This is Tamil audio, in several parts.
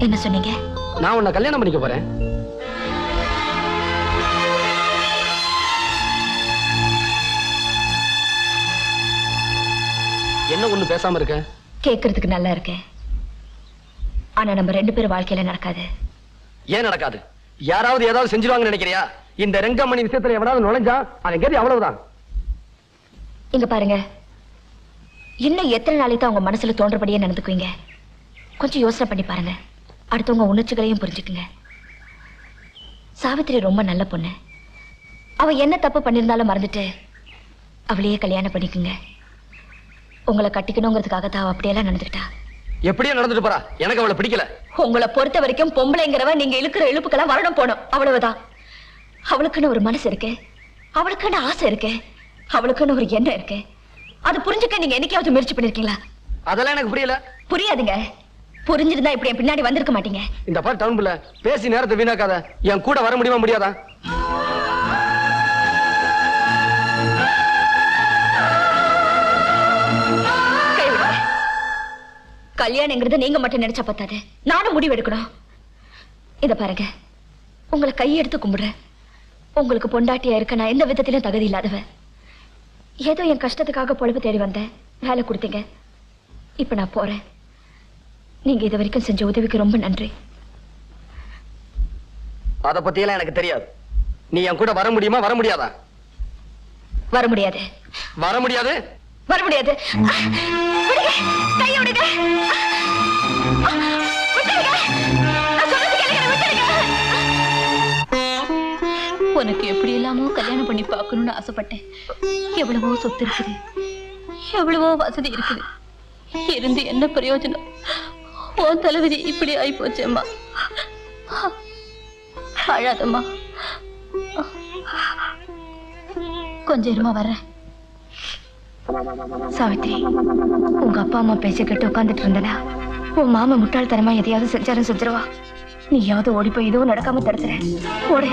என்ன சொன்னீங்க? நான் உன்னை கல்யாணம் பண்ணிக்க போறேன். என்ன ஒண்ணு பேசாம இருக்க? கேக்குறதுக்கு நல்லா இருக்கேன். ஆனா நம்ம 2 பேரும் வாழ்க்கையில நடக்காது. ஏன் நடக்காது? யாராவது ஏதாவது செஞ்சிருவாங்கன்னு நினைக்கிறியா? இந்த ரெங்கமணி விஷயத்துல எவனாவது நுழைஞ்சா அவன் கேள்வி அவ்வளவுதான். இங்க பாருங்க, இன்னும் எத்தனை நாளைக்கு தான் உங்க மனசுல தோன்றபடியே நடந்துக்குவீங்க? கொஞ்சம் யோசனை பண்ணி பாருங்க. அடுத்தவங்க உணர்ச்சிகளையும் புரிஞ்சுக்குங்க. சாவித்திரி ரொம்ப நல்ல பொண்ணு. அவ என்ன தப்பு பண்ணிருந்தாலும் மறந்துட்டு அவளையே கல்யாணம் பண்ணிக்குங்க. உங்களை கட்டிக்கணுங்கிறதுக்காக தான் அவ அப்படியெல்லாம் நடந்துக்கிட்டா. எப்படியே நடந்துட்டு போறா, எனக்கு அவளை பிடிக்கல. உங்களை பொறுத்த வரைக்கும் பொம்பளைங்கிறவ நீங்க இழுக்கிற இழுப்புக்கெல்லாம் வரணும் போனோம், அவ்வளவுதான். அவளுக்குன்னு ஒரு மனசு இருக்கு, அவளுக்குன்னு ஆசை இருக்கு, அவளுக்குன்னு ஒரு எண்ணம் இருக்கு. அது புரிஞ்சுக்க நீங்க என்னைக்காவது முயற்சி பண்ணிருக்கீங்களா? அதெல்லாம் எனக்கு புரியல. புரியாதுங்க. புரிஞ்சிருந்தா இப்படி என் பின்னாடி வந்திருக்க மாட்டீங்க. இந்த பார் டவுன் புள்ள, பேசி நேரத்தை வீணாக்காத. என் கூட வர முடியுமா முடியாதா? கல்யாணங்கிறது நீங்க மட்டும் நினைச்சா பத்தாது, நானும் முடிவு எடுக்கணும். இத பாருங்க, உங்களை கையெடுத்து கும்பிடுறேன். உங்களுக்கு பொண்டாட்டியா இருக்க நான் எந்த விதத்திலும் தகுதி இல்லாதவ. ஏதோ என் கஷ்டத்துக்காக பொழப்பு தேடி வந்தேன், வேலை கொடுத்தீங்க. இப்ப நான் போறேன். நீங்க இது வரைக்கும் செஞ்ச உதவிக்கு ரொம்ப நன்றி. அத பத்தி எல்லாம் எனக்கு தெரியாது. நீ என் கூட வர முடியுமா வர முடியாதா? வர முடியாது. வர முடியாது? வர முடியாது. உனக்கு எப்படி எல்லாமோ கல்யாணம் பண்ணி பார்க்கணும்னு ஆசைப்பட்டேன். எவ்வளவோ சொத்து இருக்குது, எவ்வளவோ வசதி இருக்குது, இருந்து என்ன பிரயோஜனம்? உன் தலைவிதி இப்படி ஆகி போச்சேம்மா. அழாதம்மா, கொஞ்சம் இருமா வர்றேன். சாவித்ரி, உங்க அப்பா அம்மா பேசிக்கிட்டு உட்காந்துட்டு இருந்தனா உன் மாமா முட்டாள்தனமா எதையாவது செஞ்சாலும் செஞ்சிருவா. நீயாவது ஓடி போய் இதுவும் நடக்காம தடுத்துற. ஓடு.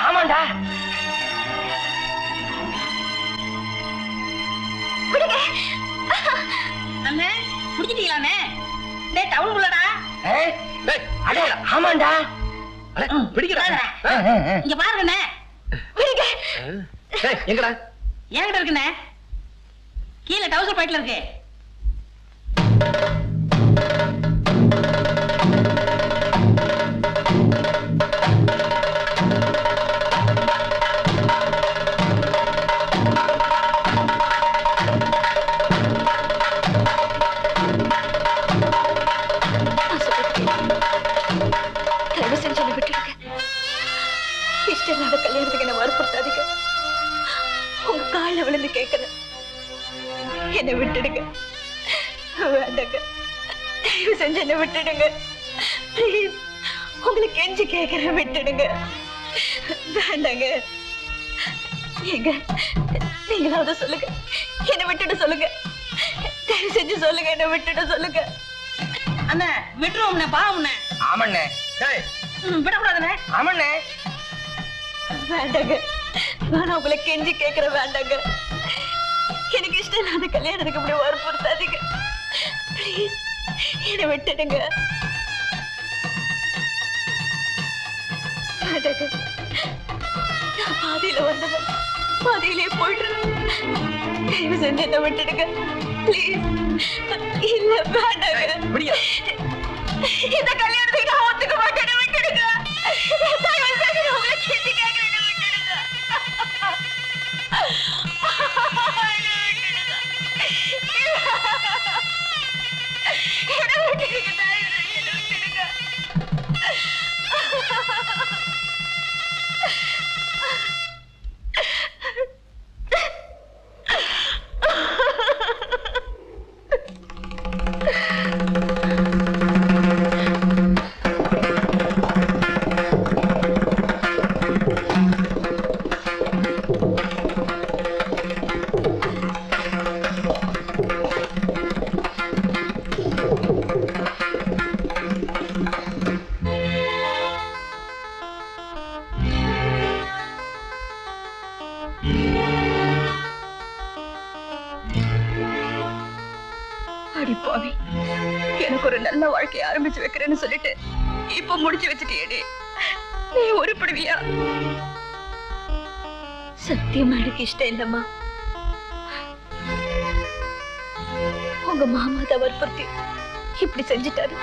ஆமாண்டா, ஆமாண்டா பிடிக்கிறேன். இங்க பாருங்க, எங்கடா? என்கிட்ட இருக்குண்ணே, கீழே டவுசர் பாயிட்ல இருக்கு. கல்யாணத்துக்கு என்ன வற்புறுத்தாதீங்க. உங்க காலில் விழுந்து கேட்கிறேன், என்னை விட்டுடுங்க. வேண்டாங்க, தயவு செஞ்சு என்ன விட்டுடுங்க. ப்ளீஸ், உங்களுக்கு கெஞ்சி கேட்கிறேன், விட்டுடுங்க. வேண்டாங்க. எங்க நீங்களாவது சொல்லுங்க, என்னை விட்டுட்டு சொல்லுங்க. தயவு செஞ்சு சொல்லுங்க, என்னை விட்டுட்டு சொல்லுங்க. அண்ணா விட்டுருவோம்ண்ணே, பாவம்ண்ணே. ஆமாண்ணே. விடக்கூடாதுண்ணே. ஆமாண்ணே. வேண்டாங்க, நான் உங்களை கெஞ்சி கேட்கிறேன், வேண்டாங்க. எனக்கு இஷ்டம் இல்லாத கல்யாணத்துக்கு அப்படி வற்புறுத்தாதீங்க. ப்ளீஸ், என்னை விட்டுடுங்க. வேண்டாங்க, நான் பாதியில வந்தவன், பாதியிலே போயிடுறேன். தயவு செஞ்சு என்னை விட்டுடுங்க. ப்ளீஸ். இல்ல, வேண்டாங்க. இந்த கல்யாணத்துக்கு நான் ஒத்துக்க மாட்டேன், விட்டுடுங்க. தயவு செஞ்சு உங்களை கெஞ்சி கேட்கிறேன். அடிப்பாவி, எனக்கு ஒரு நல்ல வாழ்க்கையை ஆரம்பிச்சு வைக்கிறேன்னு சொல்லிட்டு இப்ப முடிச்சு வச்சுட்டேடி. நீ உருப்படுவியா? சத்தியமா எனக்கு இஷ்டம் இல்லம்மா. உங்க மாமா தான் வற்புறுத்தி இப்படி செஞ்சிட்டாரு.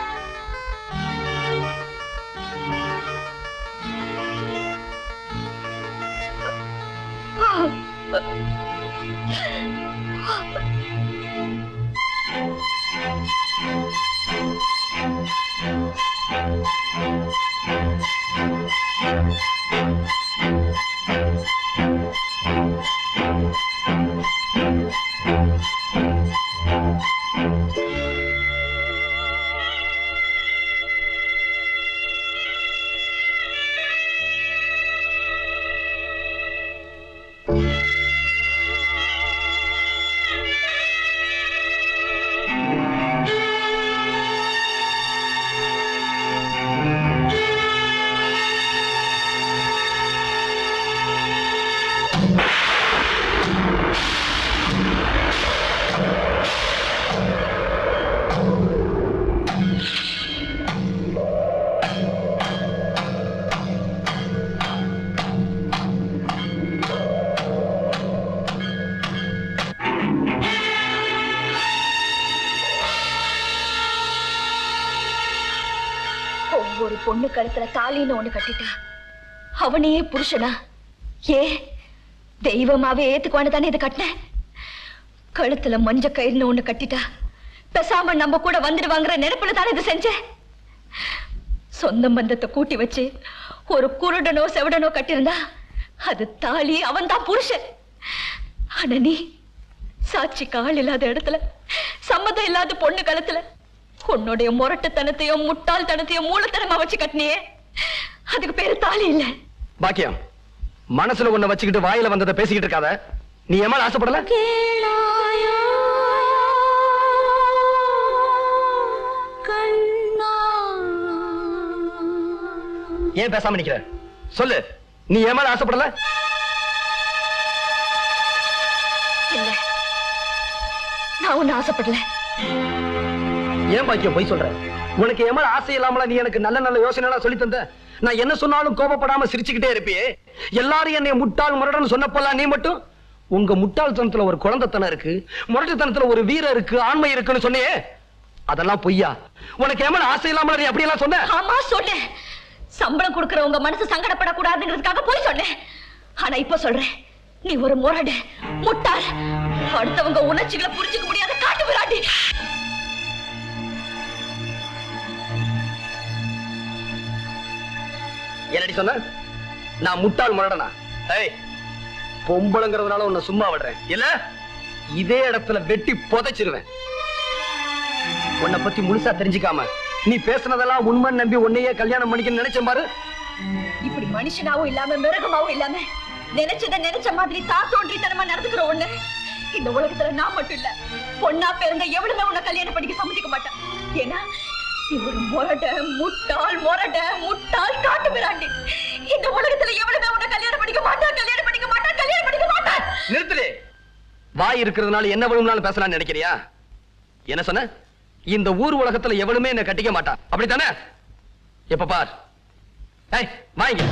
ஒவ்வொரு பொண்ணு கழுத்துல தாலின்னு ஒண்ணு கட்டிட்டா அவனையே புருஷனா? ஏ தெய்வமாவே ஏத்துக்குவான்னு தானே இது கட்டின. கழுத்துல மஞ்ச கயிறுன்னு ஒண்ணு கட்டிட்டா பேசாம நம்ம கூட வந்துடுவாங்கிற நினைப்புல தானே இது செஞ்ச. சொந்த பந்தத்தை கூட்டி வச்சு ஒரு குருடனோ செவடனோ கட்டிருந்தா அது தாலி, அவன் தான் புருஷன். ஆனா நீ சாட்சி கால் இல்லாத இடத்துல, சம்மதம் இல்லாத பொண்ணு கழுத்துல உன்னுடைய முரட்டுத்தனத்தையும் முட்டாள்தனத்தையும் மூலத்தனமா வச்சு கட்டினியே, அதுக்கு பேரு தாலி இல்ல. பாக்கியம், மனசுல உன்னை வச்சுக்கிட்டு வாயில வந்ததை பேசிக்கிட்டு இருக்காத. நீ என் மேல ஆசைப்படல? ஏன் பேசாம நிக்கிற? சொல்லு, நீ என் மேல ஆசைப்படல? இல்ல, நான் ஒண்ணு ஆசைப்படல. ஏன் பாக்கியம் போய் சொல்ற? உனக்கு என் மேல ஆசை இல்லாமல நீ எனக்கு நல்ல நல்ல யோசனை எல்லாம் சொல்லி தந்த. நான் என்ன சொன்னாலும் கோபப்படாம சிரிச்சுக்கிட்டே இருப்பியே. எல்லாரும் என்னை முட்டாள் முரடன்னு சொன்னப்பெல்லாம் நீ மட்டும் உங்க முட்டாள்தனத்துல ஒரு குழந்தைத்தனம் இருக்கு, முரட்டுத்தனத்துல ஒரு வீரம் இருக்கு, ஆண்மை இருக்குன்னு சொன்னியே. அதெல்லாம் பொய்யா? உனக்கு என் மேல ஆசை இல்லாமல நீ அப்படி எல்லாம் சொன்ன? ஆமா சொன்னேன். சம்பளம் கொடுக்கிற உங்க மனசு சங்கடப்படக்கூடாதுங்கிறதுக்காக போய் சொன்னேன். ஆனா இப்ப சொல்றேன், நீ ஒரு முரடு, முட்டாள், அடுத்தவங்க உணர்ச்சிகளை புரிஞ்சுக்க முடியாத காட்டு விராட்டி. என்னடி சொன்ன? நான் முட்டாள் முரடனா? ஏய், பொம்பளைங்கிறதுனால உன்னை சும்மா விடுறேன் இல்ல? இதே இடத்துல வெட்டி புதைச்சிருவேன். உன்னை பத்தி முழுசா தெரிஞ்சுக்காம நீ பேசுனதெல்லாம் உண்மைன்னு நம்பி உன்னையே கல்யாணம் பண்ணிக்கணும்னு நினைச்சேன் பாரு. இப்படி மனுஷனாவும் இல்லாம மிருகமாவும் இல்லாம நினைச்சத நினைச்ச மாதிரி தாத்தோன்றித்தனமா நடந்துக்கிற ஒண்ணு இந்த உலகத்துல நான் மட்டும் இல்ல, பொண்ணா பிறந்த எவ்வளவுமே உன்னை கல்யாணம் பண்ணிக்க சம்மதிக்க மாட்டான். ஏன்னா நீ ஒரு முரட, முட்டாள், முரட, முட்டாள், காட்டு மிராண்டி. இந்த உலகத்துல எவ்வளவுமே உன்னை கல்யாணம் பண்ணிக்க மாட்டான், கல்யாணம் பண்ணிக்க மாட்டான், கல்யாணம் பண்ணிக்க மாட்டான். நிறுத்துலே. வாய் இருக்கிறதுனால என்ன வேணும்னாலும் பேசலாம்னு நினைக்கிறியா? என்ன சொன்ன? இந்த ஊர் உலகத்துல எவனுமே என்ன கட்டிக்க மாட்டான், அப்படித்தானே? எப்ப பார். ஏய், வாங்க.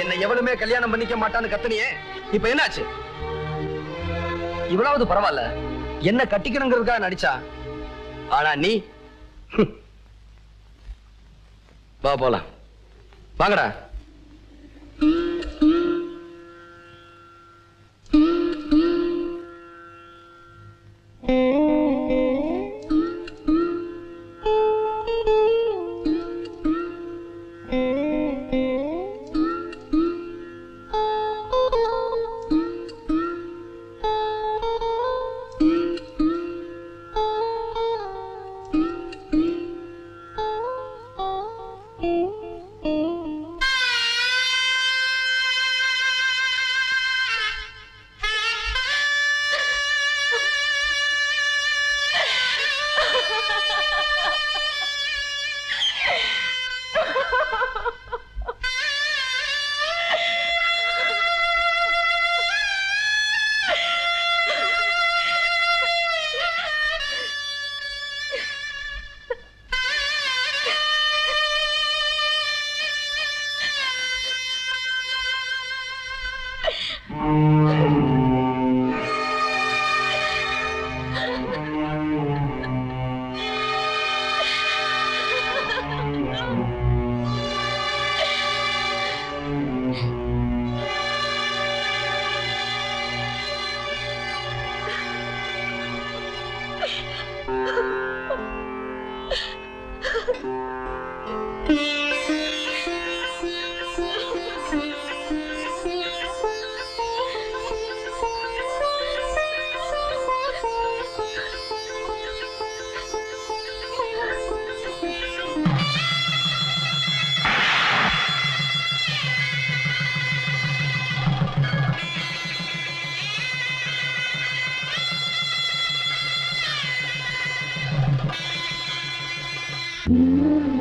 என்ன எவனுமே கல்யாணம் பண்ணிக்க மாட்டான்னு கத்துனியே, இப்ப என்னாச்சு? இவ்வளவு பரவாயில்ல, என்ன கட்டிக்கணுங்கிறதுக்காக நடிச்சா. ஆனா நீ வா போலாம். வாங்கடா. ம்.